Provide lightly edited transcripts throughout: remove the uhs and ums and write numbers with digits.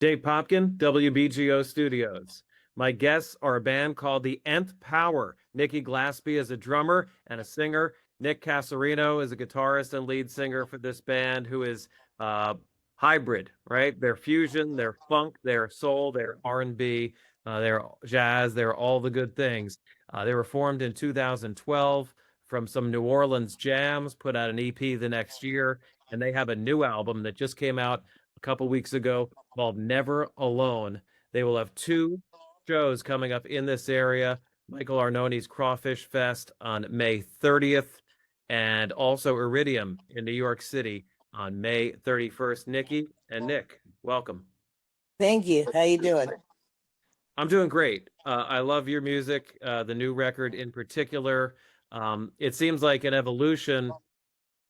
Dave Popkin, WBGO Studios. My guests are a band called the Nth Power. Nikki Glaspie is a drummer and a singer. Nick Casarino is a guitarist and lead singer for this band, who is uh, hybrid, right? They're fusion, they're funk, they're soul, they're R&B, they're jazz, they're all the good things. They were formed in 2012 from some New Orleans jams, put out an EP the next year, and they have a new album that just came out a couple weeks ago called Never Alone. They will have two shows coming up in this area. Michael Arnoni's Crawfish Fest on May 30th, and also Iridium in New York City on May 31st. Nikki and Nick, welcome. Thank you. How you doing? I'm doing great. I love your music, the new record in particular. It seems like an evolution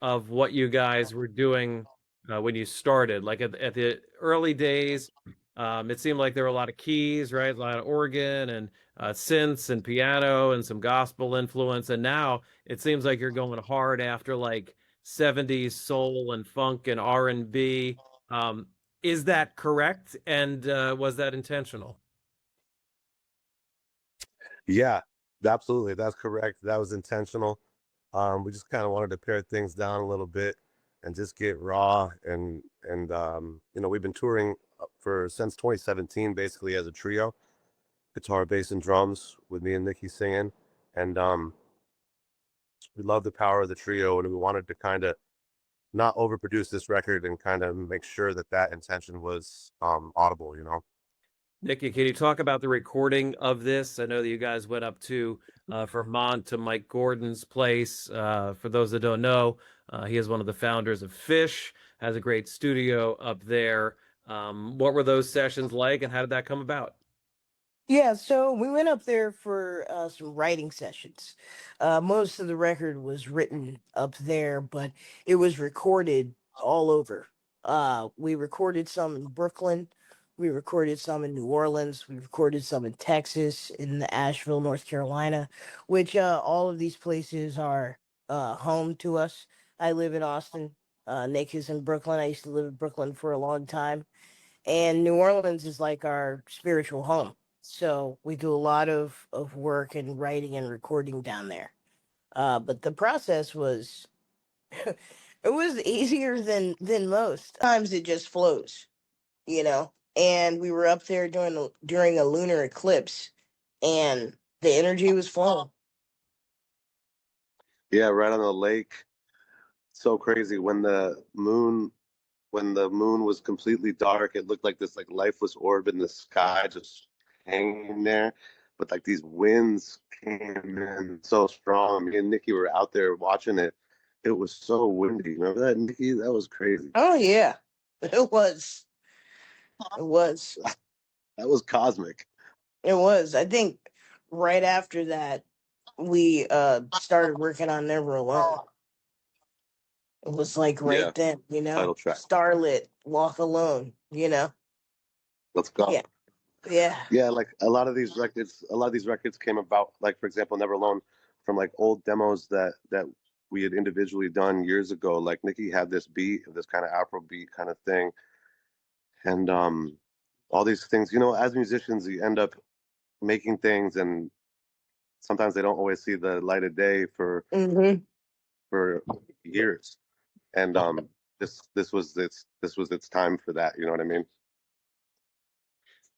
of what you guys were doing when you started. Like at the early days, it seemed like there were a lot of keys, right? A lot of organ and synths and piano and some gospel influence. And now it seems like you're going hard after like 70s soul and funk and R&B. Is that correct? And was that intentional? Yeah, absolutely. That's correct. That was intentional. We just kind of wanted to pare things down a little bit and just get raw and we've been touring for since 2017 basically as a trio, guitar, bass, and drums with me and Nikki singing. And we love the power of the trio, and we wanted to kind of not overproduce this record and kind of make sure that that intention was audible, you know. Nikki, can you talk about the recording of this? I know that you guys went up to Vermont to Mike Gordon's place. For those that don't know, he is one of the founders of Phish, has a great studio up there. What were those sessions like, and how did that come about? Yeah, so we went up there for some writing sessions. Most of the record was written up there, but it was recorded all over. We recorded some in Brooklyn. We recorded some in New Orleans. We recorded some in Texas, in Asheville, North Carolina, which all of these places are home to us. I live in Austin. Nick is in Brooklyn. I used to live in Brooklyn for a long time. And New Orleans is like our spiritual home. So we do a lot of work and writing and recording down there. But the process was it was easier than most. Times it just flows, you know. And we were up there during a lunar eclipse, and the energy was flowing. Yeah, right on the lake. So crazy when the moon was completely dark, it looked like this like lifeless orb in the sky just hanging there. But like these winds came in so strong. Me and Nikki were out there watching it. It was so windy. Remember that, Nikki? That was crazy. Oh yeah, it was. It was. That was cosmic. It was. I think right after that we started working on Never Alone. It was like Yeah, right then, title track. Starlit, Walk Alone. Let's go. Yeah. Yeah. Yeah, like a lot of these records came about, like for example, Never Alone, from like old demos that we had individually done years ago. Like Nikki had this beat, this kind of Afro beat kind of thing, and all these things. As musicians, you end up making things, and sometimes they don't always see the light of day for Hmm. for years. And this was its time for that. You know what I mean?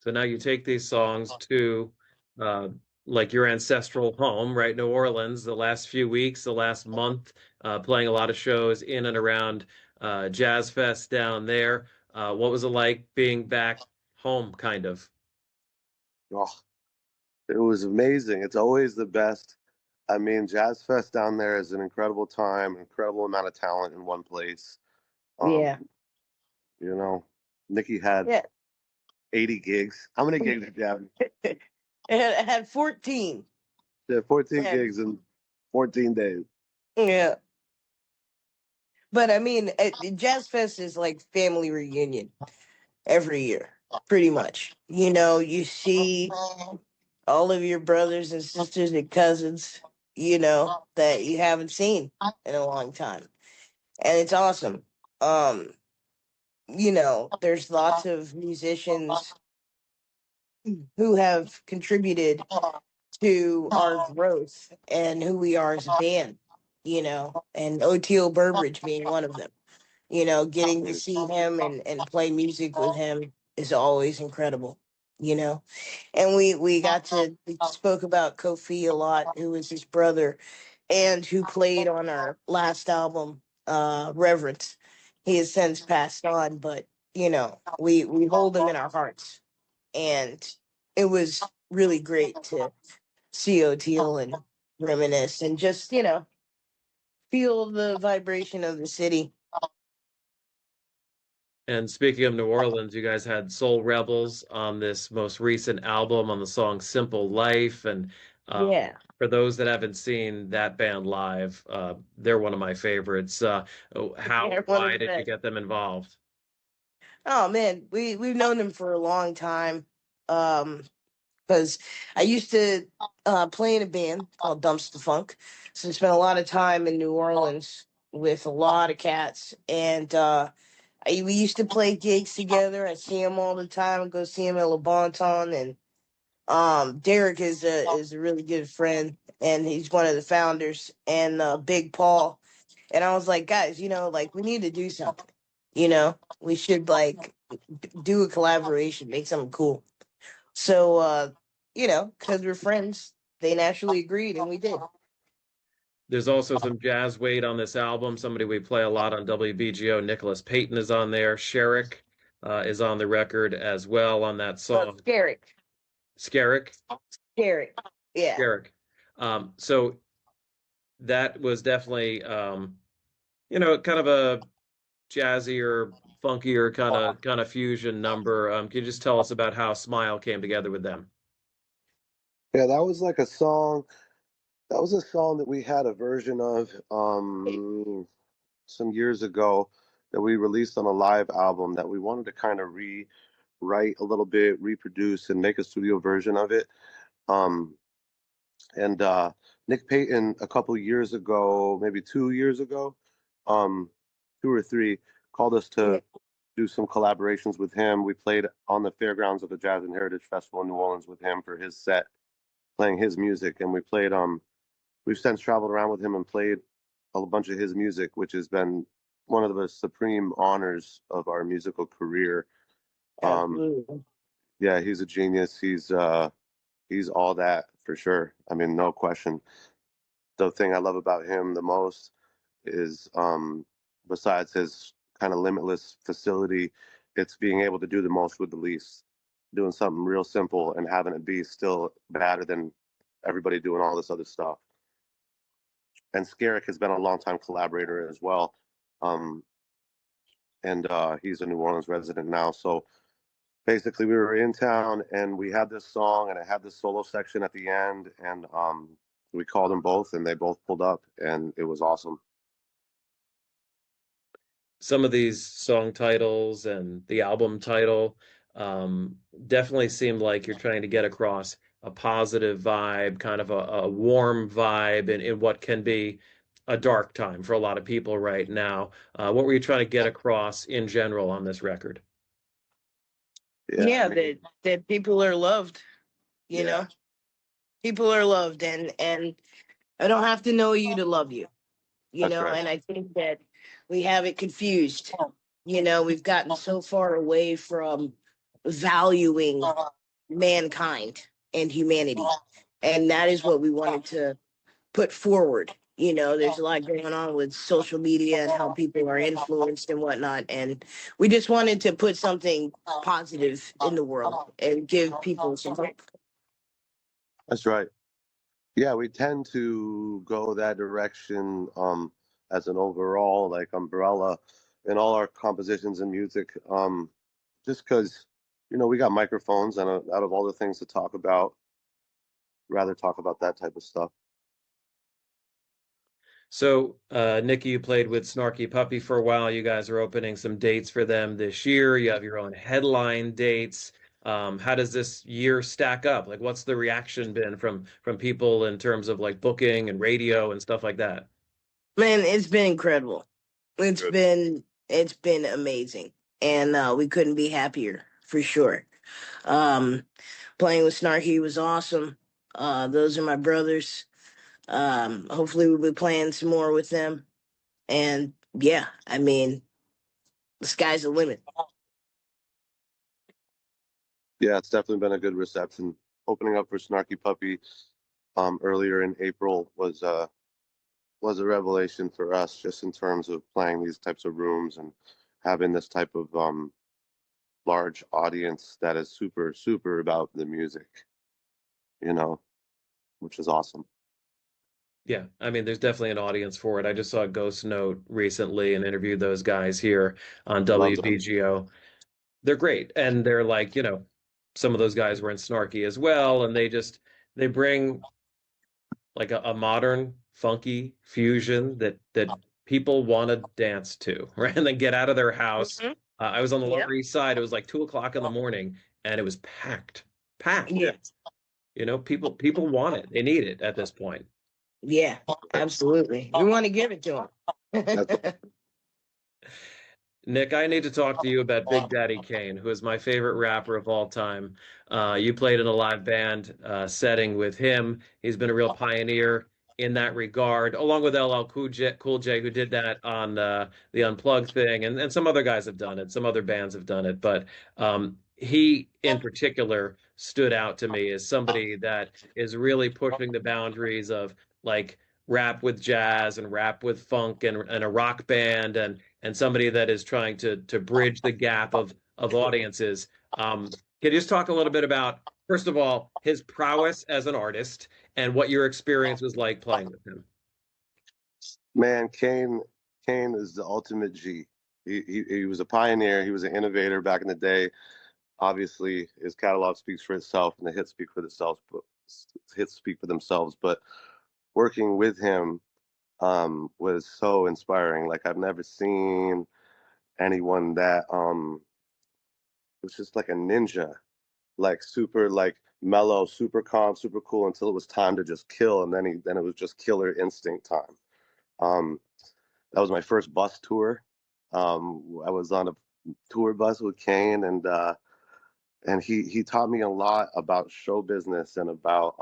So now you take these songs to uh, like your ancestral home, right? New Orleans, the last few weeks, the last month, playing a lot of shows in and around Jazz Fest down there. What was it like being back home, kind of? Oh, it was amazing. It's always the best. I mean, Jazz Fest down there is an incredible time, incredible amount of talent in one place. Yeah. Um, you know, Nikki had Yeah. 80 gigs. How many gigs did you have? It had 14. She had 14 And gigs in 14 days. yeah. But I mean, Jazz Fest is like family reunion every year, pretty much. You see all of your brothers and sisters and cousins, that you haven't seen in a long time. And it's awesome. Um, there's lots of musicians who have contributed to our growth and who we are as a band, and O.T.O. Burbridge being one of them. Getting to see him and play music with him is always incredible, And we spoke about Kofi a lot, who was his brother and who played on our last album, Reverence. He has since passed on, but we hold him in our hearts. And it was really great to see O'Teal and reminisce and just, feel the vibration of the city. And speaking of New Orleans, you guys had Soul Rebels on this most recent album on the song Simple Life. And Yeah. for those that haven't seen that band live, they're one of my favorites. Why did you get them involved? Oh man, we've known them for a long time. Because I used to play in a band called Dumpstaphunk, so I spent a lot of time in New Orleans with a lot of cats, and we used to play gigs together. I see him all the time. I go see him at Le Bon Ton, and Derek is a really good friend, and he's one of the founders, and Big Paul. And I was like, guys, like we need to do something. We should like do a collaboration, make something cool. So because we're friends, they naturally agreed, and we did. There's also some jazz weight on this album. Somebody we play a lot on WBGO, Nicholas Payton, is on there. Sherrick is on the record as well on that song. Skerrick. Skerrick? Skerrick. Yeah. Skerrick. So that was definitely, kind of a jazzier, funkier kind of fusion number. Can you just tell us about how Smile came together with them? Yeah, that was like a song. That was a song that we had a version of some years ago that we released on a live album that we wanted to kind of rewrite a little bit, reproduce, and make a studio version of it. And Nick Payton, a couple years ago, maybe 2 years ago, 2 or 3, called us to do some collaborations with him. We played on the fairgrounds of the Jazz and Heritage Festival in New Orleans with him for his set, playing his music. And we played, we've since traveled around with him and played a bunch of his music, which has been one of the supreme honors of our musical career. Yeah, he's a genius. He's all that for sure. I mean, no question. The thing I love about him the most is, besides his kind of limitless facility, it's being able to do the most with the least, doing something real simple and having it be still better than everybody doing all this other stuff. And Skerrick has been a longtime collaborator as well. And he's a New Orleans resident now. So basically, we were in town and we had this song and it had this solo section at the end. And we called them both and they both pulled up and it was awesome. Some of these song titles and the album title definitely seem like you're trying to get across a positive vibe, kind of a warm vibe in what can be a dark time for a lot of people right now. What were you trying to get across in general on this record? Yeah, that people are loved, you know? People are loved, and I don't have to know you to love you, That's right. And I think that we have it confused. We've gotten so far away from valuing mankind and humanity. And that is what we wanted to put forward. There's a lot going on with social media and how people are influenced and whatnot. And we just wanted to put something positive in the world and give people some hope. That's right. Yeah, we tend to go that direction as an overall like umbrella in all our compositions and music. Just because, we got microphones and out of all the things to talk about, rather talk about that type of stuff. So, Nikki, you played with Snarky Puppy for a while. You guys are opening some dates for them this year. You have your own headline dates. How does this year stack up? Like, what's the reaction been from people in terms of like booking and radio and stuff like that? Man, it's been incredible. It's been amazing. and we couldn't be happier for sure. Um, Playing with Snarky was awesome. Those are my brothers. Hopefully, we'll be playing some more with them. And yeah, I mean, the sky's the limit. Yeah, it's definitely been a good reception. Opening up for Snarky Puppy earlier in April was a revelation for us, just in terms of playing these types of rooms and having this type of large audience that is super, super about the music, you know, which is awesome. Yeah, I mean, there's definitely an audience for it. I just saw Ghost Note recently and interviewed those guys here on Love them. WBGO. They're great, and they're like, some of those guys were in Snarky as well, and they bring like a modern funky fusion that people want to dance to, right? And then get out of their house. Mhm. I was on the Yep. Lower East Side. It was like 2 o'clock in the morning, and it was packed. Yeah. People want it. They need it at this point. Yeah, absolutely. We want to give it to them. Nick, I need to talk to you about Big Daddy Kane, who is my favorite rapper of all time. You played in a live band setting with him. He's been a real pioneer in that regard, along with LL Cool J, who did that on the Unplugged thing, and some other guys have done it. Some other bands have done it, but he, in particular, stood out to me as somebody that is really pushing the boundaries of like rap with jazz and rap with funk and a rock band and somebody that is trying to bridge the gap of audiences. Can you just talk a little bit about, first of all, his prowess as an artist and what your experience was like playing with him? Man, Kane is the ultimate G. He was a pioneer. He was an innovator back in the day. Obviously, his catalog speaks for itself, and the hits speak for themselves. But working with him was so inspiring. Like, I've never seen anyone that was just like a ninja, like super like mellow, super calm, super cool until it was time to just kill, and then it was just killer instinct time. Um, that was my first bus tour. I was on a tour bus with Kane, and he taught me a lot about show business and about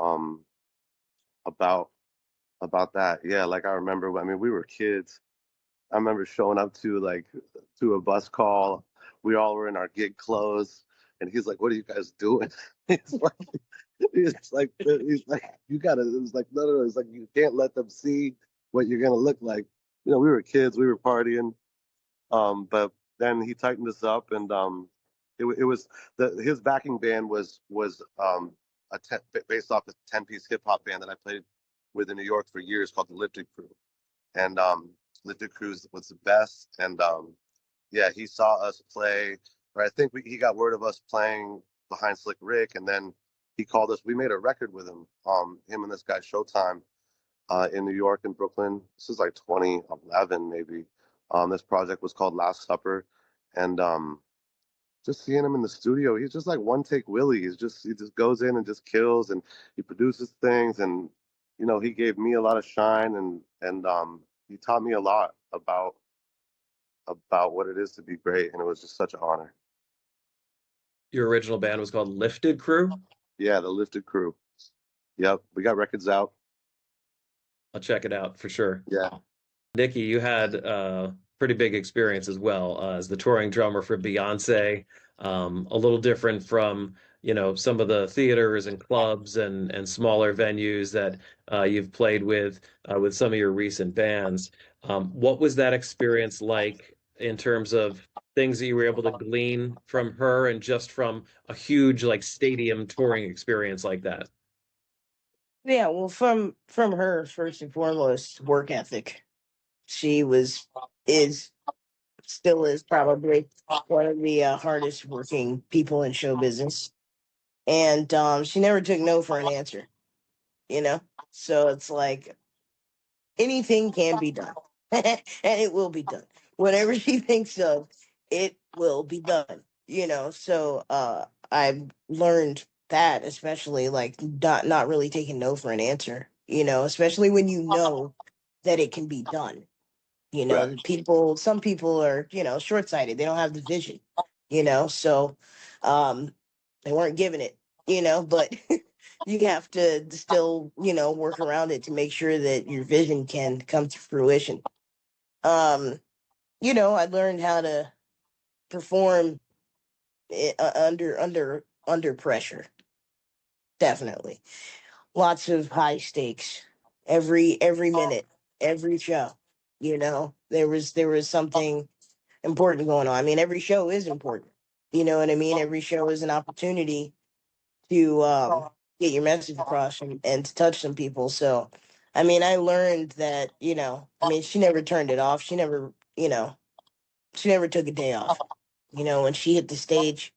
about that. Yeah, like I remember, I mean, we were kids. I remember showing up to a bus call. We all were in our gig clothes, and he's like, "What are you guys doing?" He's like, he's like, "You gotta." It was like, no. It's like you can't let them see what you're gonna look like. You know, we were kids, we were partying. But then he tightened us up, and it was his backing band was based off a 10-piece hip hop band that I played with in New York for years called the Lifted Crew, and Lifted Crew was the best. And yeah, he saw us play, or I think he got word of us playing behind Slick Rick, and then he called us. We made a record with him and this guy Showtime in New York and Brooklyn. This is like 2011 maybe. This project was called Last Supper, and just seeing him in the studio, he's just like one take Willie. He just goes in and just kills, and he produces things, and he gave me a lot of shine, and he taught me a lot about what it is to be great, and it was just such an honor. Your original band was called Lifted Crew? Yeah, the Lifted Crew. Yep, we got records out. I'll check it out for sure. Yeah. Nikki, you had a pretty big experience as well as the touring drummer for Beyonce. A little different from, some of the theaters and clubs and smaller venues that you've played with some of your recent bands. What was that experience like in terms of things that you were able to glean from her and just from a huge like stadium touring experience like that? Yeah, well, from her first and foremost, work ethic. She is still is probably one of the hardest working people in show business, and she never took no for an answer. You know, so it's like anything can be done, and it will be done. Whatever she thinks of, it will be done. So I've learned that, especially like not really taking no for an answer. Especially when you know that it can be done. You know, Right. some people are, short-sighted. They don't have the vision, so um they weren't given it, but you have to still, work around it to make sure that your vision can come to fruition. Um, I learned how to perform under pressure. Definitely. Lots of high stakes every minute, every show. There was something important going on. I mean, every show is important. You know what I mean? Every show is an opportunity to get your message across and to touch some people. So, I mean, I learned that, I mean, she never turned it off. She never took a day off. When she hit the stage,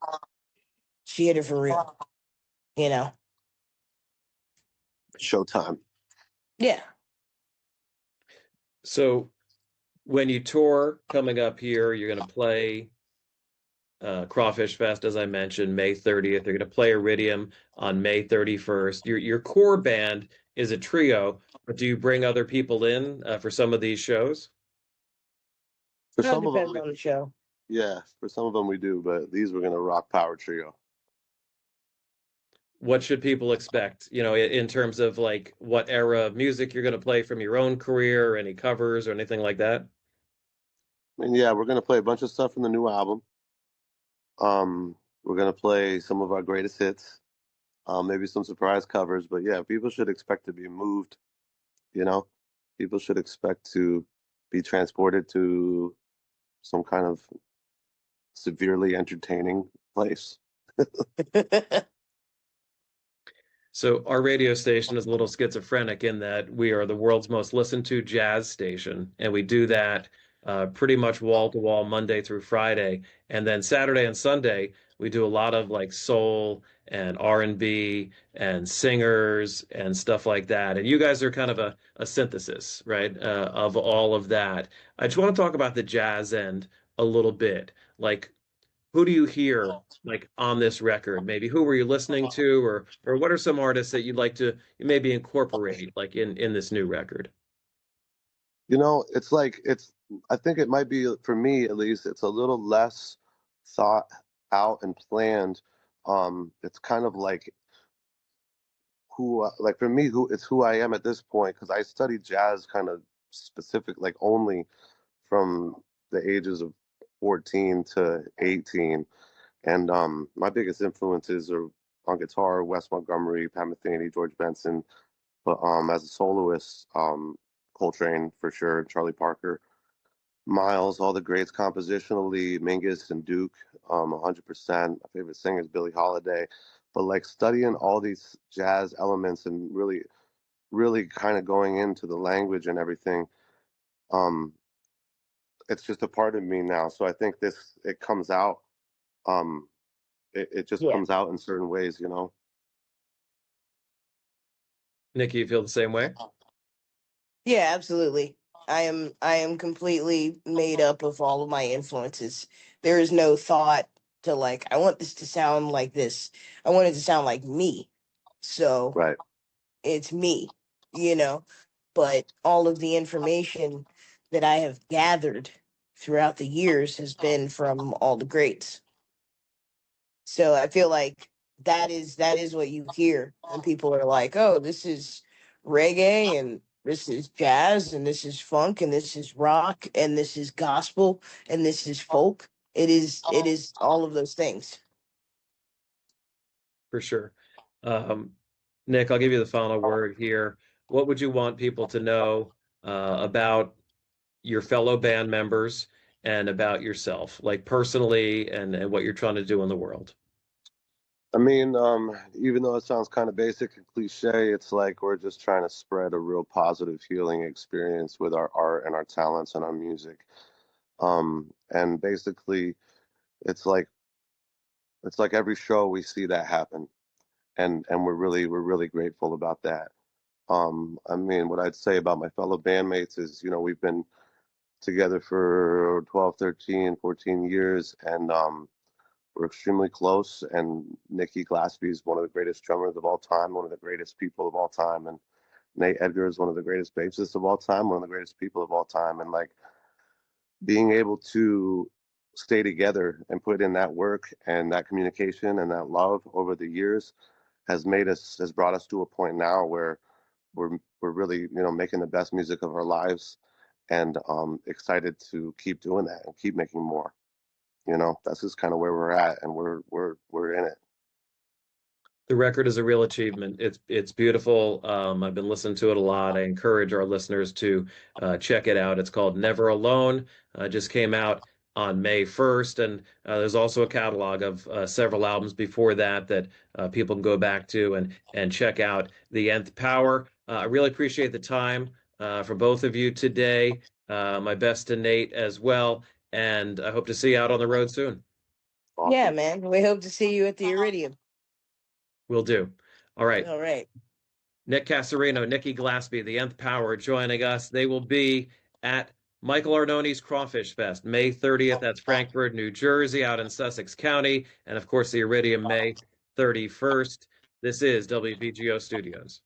she hit it for real, you know? Showtime. Yeah. So when you tour coming up here, you're going to play Crawfish Fest, as I mentioned, May 30th. You're going to play Iridium on May 31st. Your core band is a trio, but do you bring other people in for some of these shows? For It some of them, depends on the show. yeah, for some of them we do, but these we're gonna rock power trio. What should people expect, in terms of like what era of music you're going to play from your own career, any covers or anything like that? I mean, yeah, we're gonna play a bunch of stuff from the new album. We're gonna play some of our greatest hits, maybe some surprise covers, but yeah, people should expect to be moved, you know. People should expect to be transported to some kind of severely entertaining place. So our radio station is a little schizophrenic in that we are the world's most listened to jazz station, and we do that pretty much wall to wall Monday through Friday, and then Saturday and Sunday we do a lot of like soul and R&B and singers and stuff like that. And you guys are kind of a synthesis, right, of all of that. I just want to talk about the jazz end a little bit, like who do you hear like on this record? Maybe who were you listening to, or what are some artists that you'd like to maybe incorporate like in this new record? You know, it's like I think it might be for me at least. It's a little less thought out and planned. It's kind of like like for me, who it's who I am at this point because I studied jazz kind of specific, like only from the ages of 14 to 18. And my biggest influences are on guitar, Wes Montgomery, Pat Metheny, George Benson. But as a soloist, Coltrane for sure, Charlie Parker, Miles, all the greats compositionally, Mingus and Duke, 100%. My favorite singer is Billie Holiday. But like studying all these jazz elements and really, really kind of going into the language and everything, um, it's just a part of me now. So I think it comes out, um, it just Yeah. comes out in certain ways, you know? Nikki, you feel the same way? Yeah, absolutely. I am completely made up of all of my influences. There is no thought to like I want this to sound like this. I want it to sound like me. So Right. it's me, you know. But all of the information that I have gathered throughout the years has been from all the greats. So I feel like that is what you hear when people are like, "Oh, this is reggae and this is jazz and this is funk and this is rock and this is gospel and this is folk." It is all of those things. For sure. Um, Nick, I'll give you the final word here. What would you want people to know about your fellow band members and about yourself, like personally and what you're trying to do in the world? I mean, even though it sounds kind of basic and cliche, it's like we're just trying to spread a real positive healing experience with our art and our talents and our music. And basically, it's like it's like every show we see that happen, and we're really grateful about that. I mean, what I'd say about my fellow bandmates is, you know, we've been together for 12, 13, 14 years, and we're extremely close. And Nikki Glaspie is one of the greatest drummers of all time, one of the greatest people of all time. And Nate Edgar is one of the greatest bassists of all time, one of the greatest people of all time. And like, being able to stay together and put in that work and that communication and that love over the years has brought us to a point now where we're really, you know, making the best music of our lives, and excited to keep doing that and keep making more. You know, that's just kind of where we're at, and we're in it. The record is a real achievement. It's beautiful. I've been listening to it a lot. I encourage our listeners to check it out. It's called Never Alone. Just came out on May 1st, and there's also a catalog of several albums before that that people can go back to and check out. The Nth Power. I really appreciate the time for both of you today. My best to Nate as well, and I hope to see you out on the road soon. Yeah, Awesome. man. We hope to see you at the Iridium. Will do. All right. All right. Nick Casarino, Nikki Glaspie, the Nth Power joining us. They will be at Michael Arnoni's Crawfish Fest, May 30th. That's Frankfort, New Jersey, out in Sussex County. And of course, the Iridium, May 31st. This is WBGO Studios.